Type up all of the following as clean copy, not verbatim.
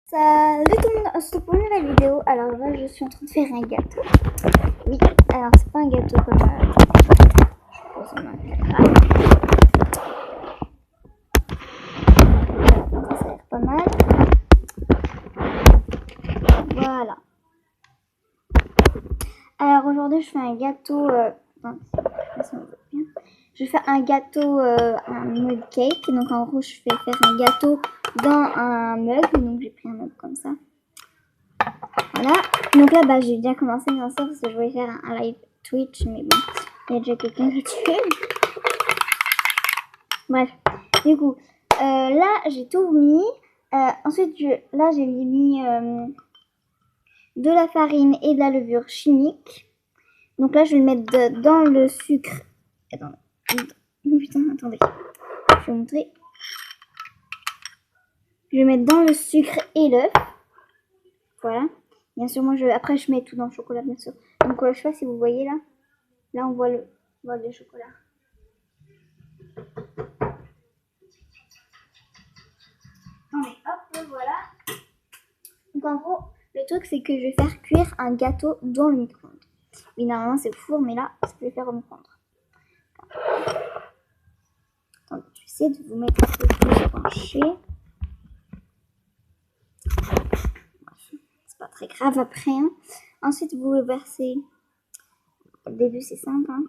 Salut tout le monde, on se retrouve pour une nouvelle vidéo. Alors là, je suis en train de faire un gâteau. Oui, alors c'est pas un gâteau comme je pose ma caméra. Ça a l'air pas mal. Voilà. Alors aujourd'hui, je fais un gâteau. Je fais un gâteau, un mug cake. Donc en gros, je vais faire un gâteau dans un mug. Donc j'ai pris un mug comme ça. Voilà. Donc là, j'ai déjà commencé bien sûr parce que je voulais faire un live Twitch, mais bon, il y a déjà quelqu'un dessus. Bref, du coup, là j'ai tout mis. Ensuite, là j'ai mis de la farine et de la levure chimique. Donc là, je vais le mettre dans le sucre. Attendez. Oh putain, attendez. Je vais vous montrer. Je vais mettre dans le sucre et l'œuf. Voilà. Bien sûr, moi, après, je mets tout dans le chocolat, bien sûr. Donc, je sais pas si vous voyez là. Là, on voit le chocolat. Attendez, hop, voilà. Donc, en gros, le truc, c'est que je vais faire cuire un gâteau dans le micro-ondes. Oui, normalement, c'est au four, mais là, je vais faire au micro-ondes. Attendez, je vais essayer de vous mettre un peu plus penché. C'est pas très grave après. Hein. Ensuite, vous le versez. Au début, c'est simple. Hein.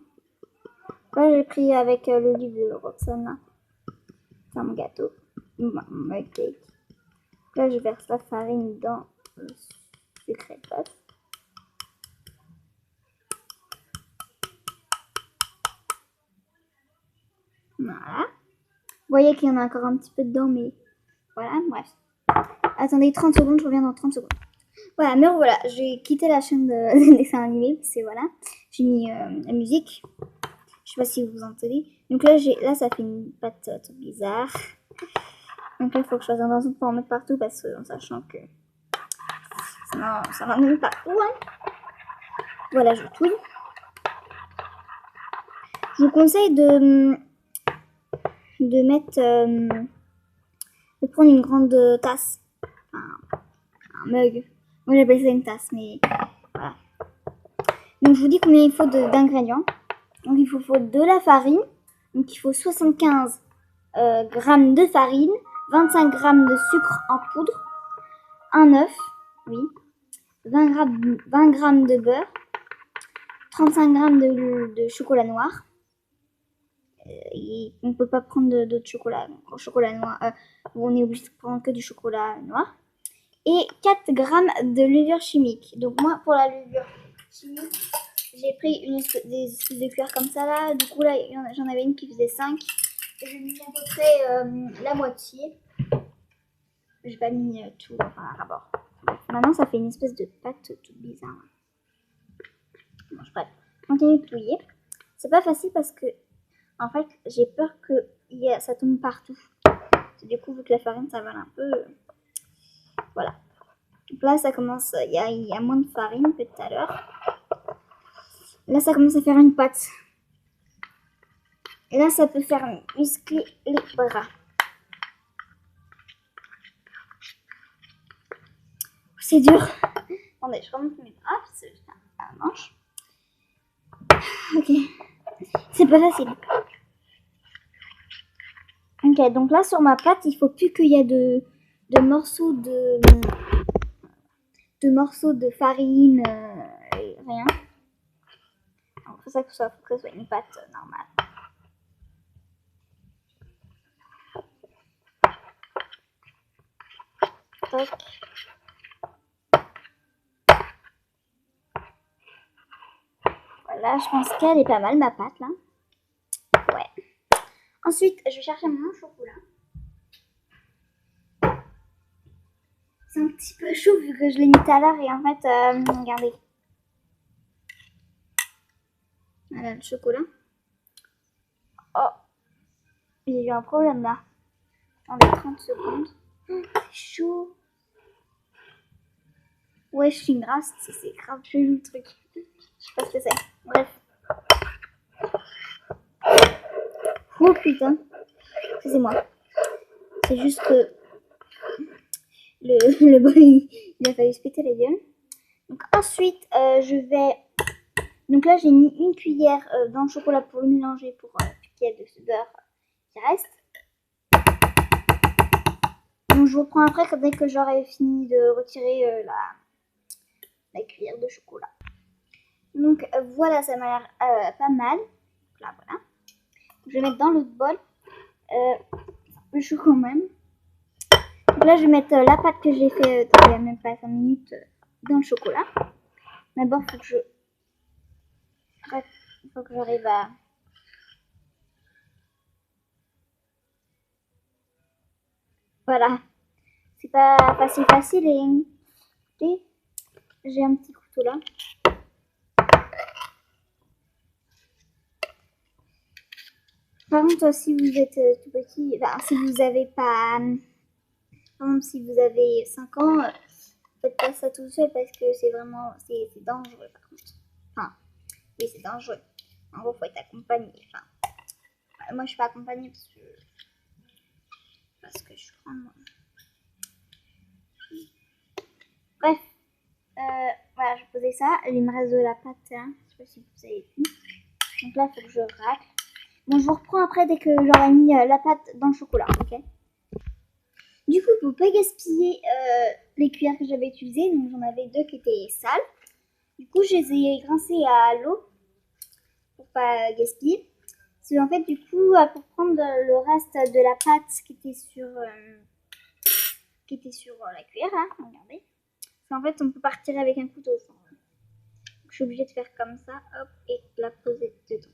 Là, j'ai pris avec l'olive de Roxana. C'est mon gâteau. Mon cake. Là, je verse la farine dans le sucre et l'œuf. Voilà. Vous voyez qu'il y en a encore un petit peu dedans, mais voilà, bref. Attendez 30 secondes, je reviens dans 30 secondes. Voilà, mais voilà, j'ai quitté la chaîne de dessin animé, parce que voilà, j'ai mis la musique. Je sais pas si vous entendez. Donc là, ça fait une pâte toute bizarre. Donc là, il faut que je fasse attention de ne pas en mettre partout, parce que en sachant que sinon, ça va même partout. Hein. Voilà, je touille. Je vous conseille de mettre, de prendre une grande tasse, un mug. Moi j'appelle ça une tasse, mais voilà. Donc je vous dis combien il faut d'ingrédients. Donc il faut de la farine. Donc il faut 75 grammes de farine, 25 grammes de sucre en poudre, un œuf, oui, 20 grammes de beurre, 35 grammes de chocolat noir. Et on ne peut pas prendre d'autres chocolat noir. On est obligé de prendre que du chocolat noir. Et 4 grammes de levure chimique. Donc moi, pour la levure chimique, j'ai pris des espèces de cuillères comme ça là. Du coup là, j'en avais une qui faisait 5. Et j'ai mis à peu près la moitié. J'ai pas mis tout à rapport. Maintenant, ça fait une espèce de pâte toute bizarre. Bon, bref, continue de touiller. C'est pas facile parce que en fait, j'ai peur que ça tombe partout. Du coup, vu que la farine s'avale un peu, voilà. Donc là, ça commence, il y a moins de farine que tout à l'heure. Là, ça commence à faire une pâte. Et là, ça peut faire muscler les bras. C'est dur. Attendez, je remonte mes bras, parce que je tiens à la manche. Ok. C'est pas facile. Ok, donc là, sur ma pâte, il faut plus qu'il y ait de morceaux de farine et rien. Donc, c'est ça que ça faut que ce soit une pâte normale. Toc. Voilà, je pense qu'elle est pas mal ma pâte là. Ouais. Ensuite, je vais chercher mon chocolat. C'est un petit peu chaud vu que je l'ai mis tout à l'heure et en fait, regardez. Voilà le chocolat. Oh, j'ai eu un problème là. Attendez 30 secondes. C'est chaud. Ouais, je suis une grasse, c'est grave chelou le truc. Je sais pas ce que c'est. Bref. Oh putain. Excusez-moi. C'est juste que le bol, il a failli se péter la gueule. Donc ensuite, je vais... Donc là, j'ai mis une cuillère dans le chocolat pour le mélanger, pour qu'il y ait de ce beurre qui reste. Donc je vous reprends après dès que j'aurai fini de retirer la cuillère de chocolat. Donc voilà, ça m'a l'air pas mal. Donc là, voilà. Je vais mettre dans l'autre bol. Un peu chaud quand même. Donc là, je vais mettre la pâte que j'ai fait il n'y a même pas 5 minutes dans le chocolat. D'abord, il faut que j'arrive à... Voilà. C'est pas facile et j'ai un petit couteau là. Par contre, si vous êtes tout petit, enfin, si vous avez pas... Par exemple, si vous avez 5 ans, faites pas ça tout seul parce que c'est vraiment... C'est dangereux par contre. Enfin, oui, c'est dangereux. En gros, faut être accompagné. Enfin, moi, je suis pas accompagnée parce que je suis grande. Bref, voilà, je posais ça. Il me reste de la pâte, hein. Je sais pas si vous avez vu. Donc là, il faut que je racle. Bon, je vous reprends après dès que j'aurai mis la pâte dans le chocolat, ok? Du coup, pour pas gaspiller les cuillères que j'avais utilisées, donc j'en avais 2 qui étaient sales. Du coup, je les ai rincées à l'eau pour pas gaspiller. Parce qu'en fait, du coup, pour prendre le reste de la pâte qui était sur la cuillère, hein, regardez. En fait, on peut pas retirer avec un couteau. Donc, je suis obligée de faire comme ça, hop, et la poser dedans.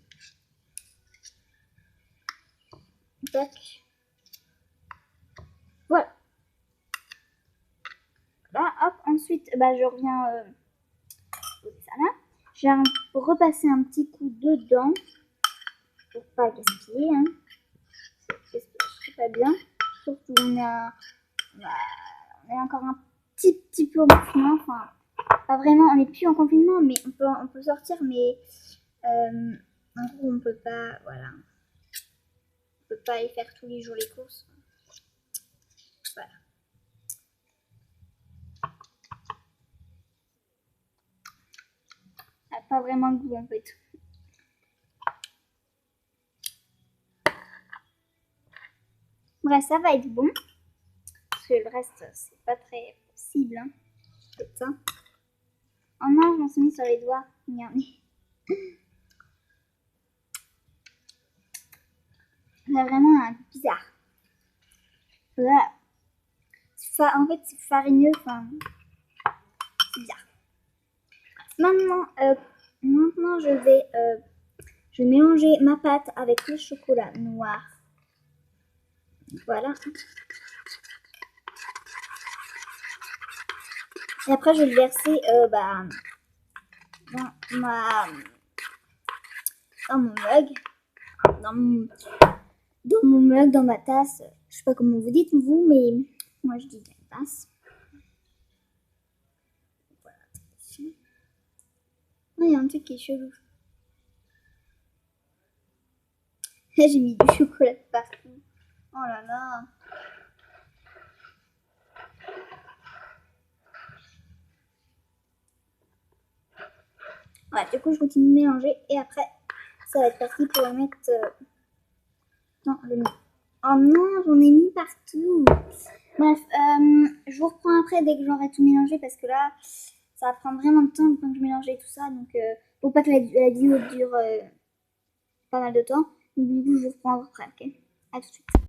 Tac. Voilà. Là, hop, ensuite, je reviens poser ça là. Je vais repasser un petit coup dedans pour pas gaspiller. Hein. C'est pas bien. Surtout on est encore un petit peu en confinement. Enfin, pas vraiment, on n'est plus en confinement, mais on peut sortir, mais en gros on peut pas, voilà. On peut pas aller faire tous les jours les courses. Voilà. Ça n'a pas vraiment de goût en fait. Bref, ça va être bon. Parce que le reste, c'est pas très possible. Hein. Peut-être ça. Oh non, je m'en suis mis sur les doigts. Regardez. C'est vraiment un peu bizarre. Voilà. En fait, c'est farineux. Enfin, c'est bizarre. Maintenant, je vais mélanger ma pâte avec le chocolat noir. Voilà. Et après, je vais le verser dans mon mug. Dans mon mug, dans ma tasse. Je sais pas comment vous dites, vous, mais moi, je dis la tasse. Voilà. Oh, il y a un truc qui est chelou. J'ai mis du chocolat partout. Oh là là. Voilà, du coup, je continue de mélanger et après, ça va être parti pour le mettre. Non, le mettre. Oh non, j'en ai mis partout. Bref, je vous reprends après dès que j'aurai tout mélangé parce que là, ça va prendre vraiment de temps quand je mélange tout ça. Donc, pour pas que la vidéo dure pas mal de temps. Donc, du coup, je vous reprends après, ok? À tout de suite.